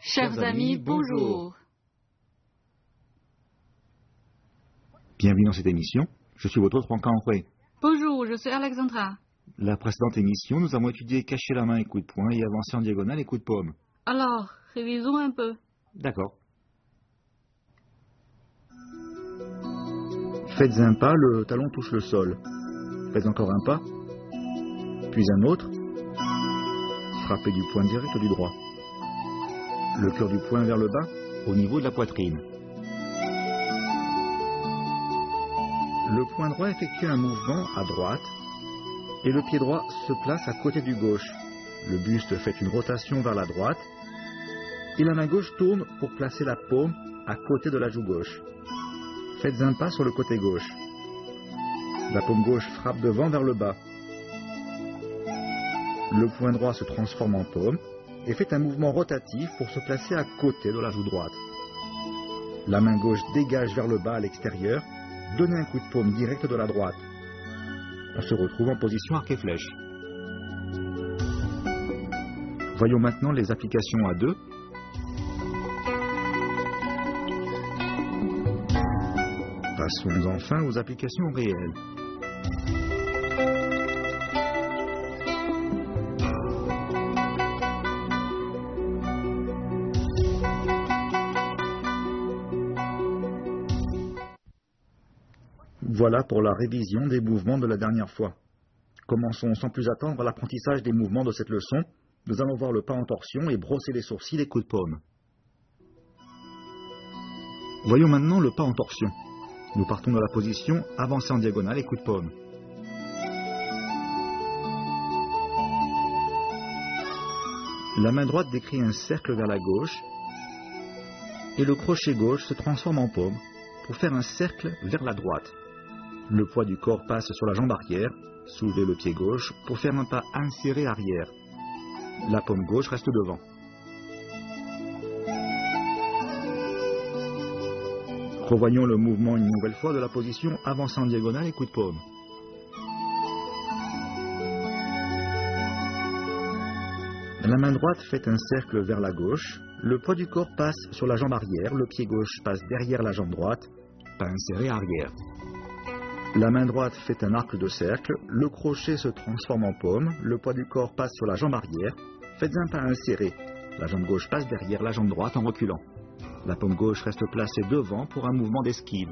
Chers amis, bonjour. Bienvenue dans cette émission. Je suis votre autre Franck Henry. Bonjour, je suis Alexandra. La précédente émission, nous avons étudié cacher la main et coup de poing et avancer en diagonale et coup de paume. Alors, révisons un peu. D'accord. Faites un pas, le talon touche le sol. Faites encore un pas, puis un autre. Frappez du poing direct du droit. Le cœur du poing vers le bas, au niveau de la poitrine. Le poing droit effectue un mouvement à droite et le pied droit se place à côté du gauche. Le buste fait une rotation vers la droite et la main gauche tourne pour placer la paume à côté de la joue gauche. Faites un pas sur le côté gauche. La paume gauche frappe devant vers le bas. Le poing droit se transforme en paume et fait un mouvement rotatif pour se placer à côté de la joue droite. La main gauche dégage vers le bas à l'extérieur. Donnez un coup de paume direct de la droite. On se retrouve en position arc et flèche. Voyons maintenant les applications à deux. Passons enfin aux applications réelles. Voilà pour la révision des mouvements de la dernière fois. Commençons sans plus attendre l'apprentissage des mouvements de cette leçon. Nous allons voir le pas en torsion et brosser les sourcils et coups de paume. Voyons maintenant le pas en torsion. Nous partons de la position avancer en diagonale et coup de paume. La main droite décrit un cercle vers la gauche et le crochet gauche se transforme en paume pour faire un cercle vers la droite. Le poids du corps passe sur la jambe arrière, soulevez le pied gauche pour faire un pas inséré arrière. La paume gauche reste devant. Revoyons le mouvement une nouvelle fois de la position avancée en diagonale et coup de paume. La main droite fait un cercle vers la gauche, le poids du corps passe sur la jambe arrière, le pied gauche passe derrière la jambe droite, pas inséré arrière. La main droite fait un arc de cercle, le crochet se transforme en paume, le poids du corps passe sur la jambe arrière, faites un pas inséré, la jambe gauche passe derrière la jambe droite en reculant. La paume gauche reste placée devant pour un mouvement d'esquive.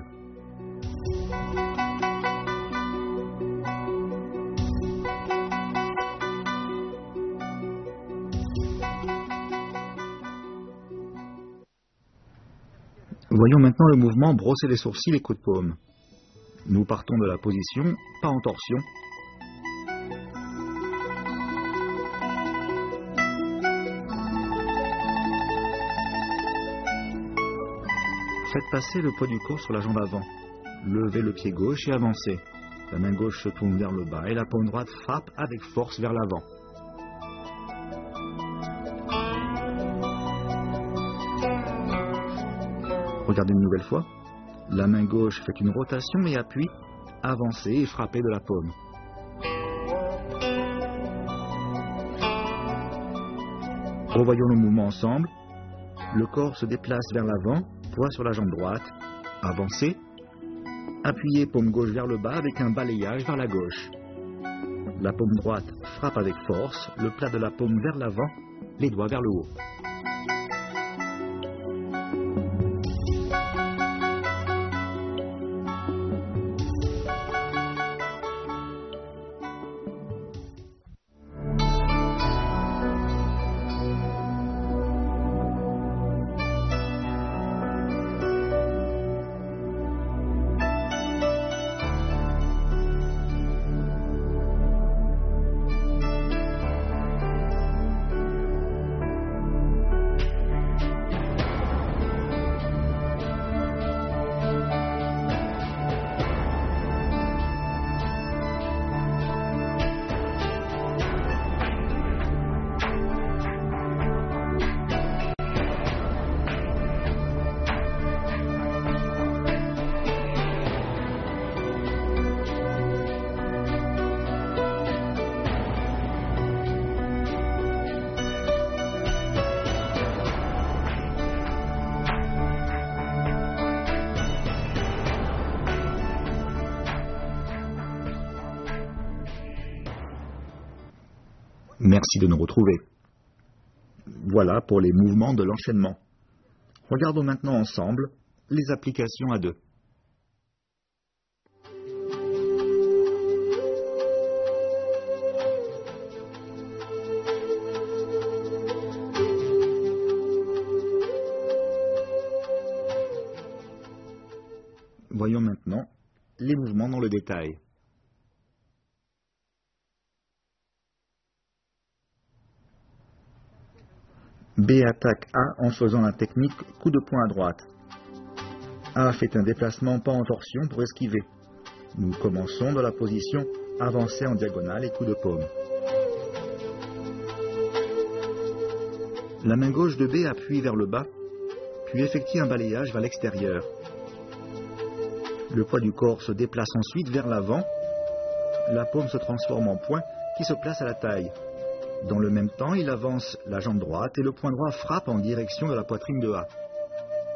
Voyons maintenant le mouvement brosser les sourcils et coup de paume. Nous partons de la position pas en torsion. Faites passer le poids du corps sur la jambe avant. Levez le pied gauche et avancez. La main gauche se tourne vers le bas et la paume droite frappe avec force vers l'avant. Regardez une nouvelle fois. La main gauche fait une rotation et appuie, avancez et frappez de la paume. Revoyons le mouvement ensemble. Le corps se déplace vers l'avant, poids sur la jambe droite, avancez, appuyez paume gauche vers le bas avec un balayage vers la gauche. La paume droite frappe avec force, le plat de la paume vers l'avant, les doigts vers le haut. Merci de nous retrouver. Voilà pour les mouvements de l'enchaînement. Regardons maintenant ensemble les applications à deux. Voyons maintenant les mouvements dans le détail. B attaque A en faisant la technique coup de poing à droite. A fait un déplacement pas en torsion pour esquiver. Nous commençons de la position avancée en diagonale et coup de paume. La main gauche de B appuie vers le bas, puis effectue un balayage vers l'extérieur. Le poids du corps se déplace ensuite vers l'avant. La paume se transforme en poing qui se place à la taille. Dans le même temps, il avance la jambe droite et le poing droit frappe en direction de la poitrine de A.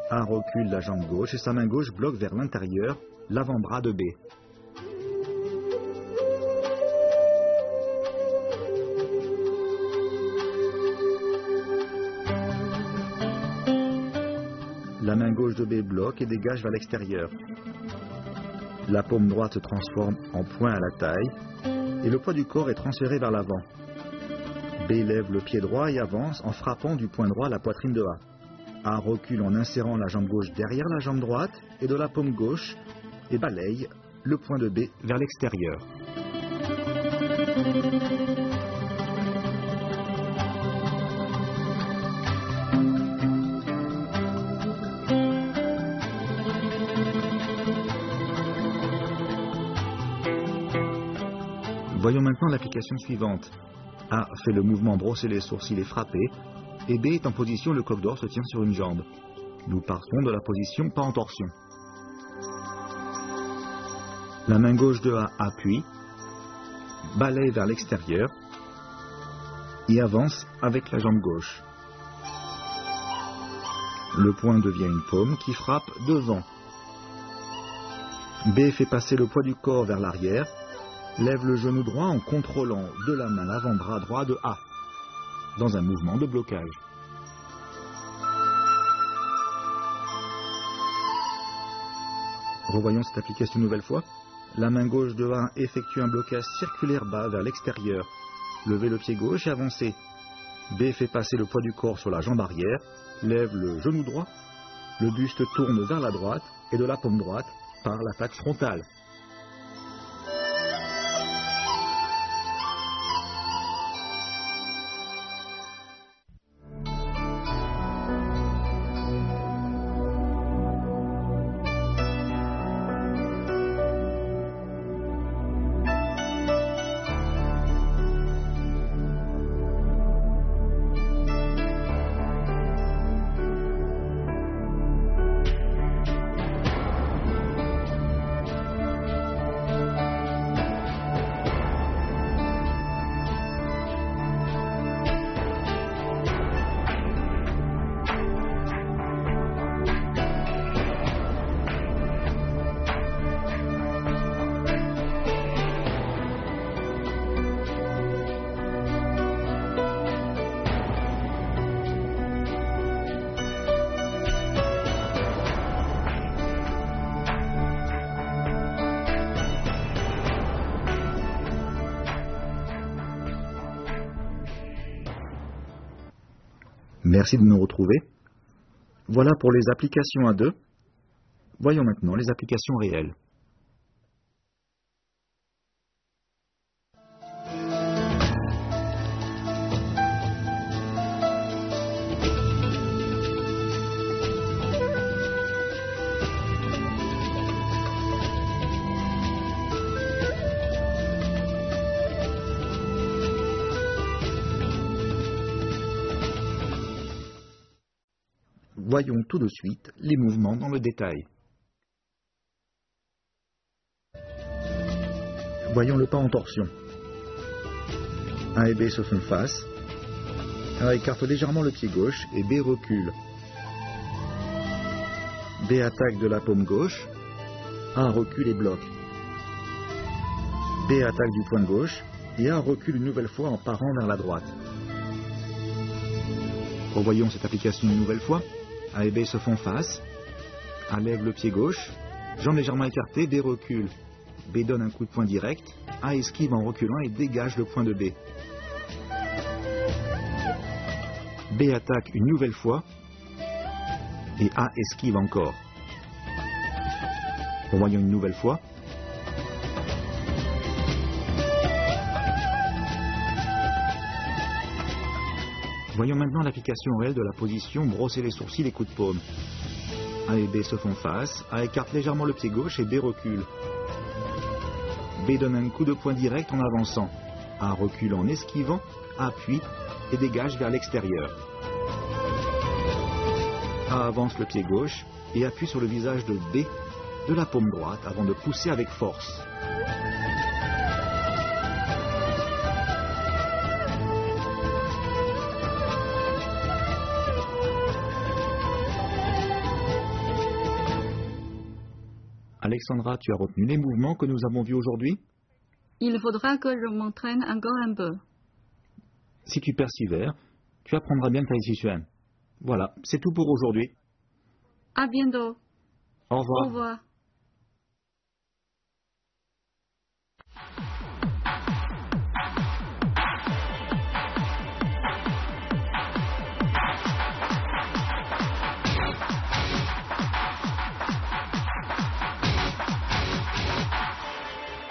A recule la jambe gauche et sa main gauche bloque vers l'intérieur l'avant-bras de B. La main gauche de B bloque et dégage vers l'extérieur. La paume droite se transforme en poing à la taille et le poids du corps est transféré vers l'avant. B lève le pied droit et avance en frappant du poing droit la poitrine de A. A recule en insérant la jambe gauche derrière la jambe droite et de la paume gauche et balaye le poing de B vers l'extérieur. Voyons maintenant l'application suivante. A fait le mouvement brosser les sourcils et frapper, et B est en position le coq d'or se tient sur une jambe. Nous partons de la position pas en torsion. La main gauche de A appuie, balaye vers l'extérieur et avance avec la jambe gauche. Le poing devient une paume qui frappe devant. B fait passer le poids du corps vers l'arrière, lève le genou droit en contrôlant de la main l'avant-bras droit de A, dans un mouvement de blocage. Revoyons cette application une nouvelle fois. La main gauche de A effectue un blocage circulaire bas vers l'extérieur. Levez le pied gauche et avancez. B fait passer le poids du corps sur la jambe arrière, lève le genou droit, le buste tourne vers la droite et de la paume droite par l'attaque frontale. Merci de nous retrouver. Voilà pour les applications à deux. Voyons maintenant les applications réelles. Voyons tout de suite les mouvements dans le détail. Voyons le pas en torsion. A et B se font face. A écarte légèrement le pied gauche et B recule. B attaque de la paume gauche. A recule et bloque. B attaque du poing gauche. et A recule une nouvelle fois en parant vers la droite. Revoyons cette application une nouvelle fois. A et B se font face. A lève le pied gauche, jambe légèrement écartée, B recule. B donne un coup de poing direct, A esquive en reculant et dégage le point de B. B attaque une nouvelle fois et A esquive encore. Revoyons une nouvelle fois. Voyons maintenant l'application réelle de la position brosser les sourcils et coup de paume. A et B se font face, A écarte légèrement le pied gauche et B recule. B donne un coup de poing direct en avançant. A recule en esquivant, appuie et dégage vers l'extérieur. A avance le pied gauche et appuie sur le visage de B de la paume droite avant de pousser avec force. Alexandra, tu as retenu les mouvements que nous avons vus aujourd'hui? Il faudra que je m'entraîne encore un peu. Si tu persévères, tu apprendras bien le Tai Chi Chuan. Voilà, c'est tout pour aujourd'hui. À bientôt. Au revoir. Au revoir.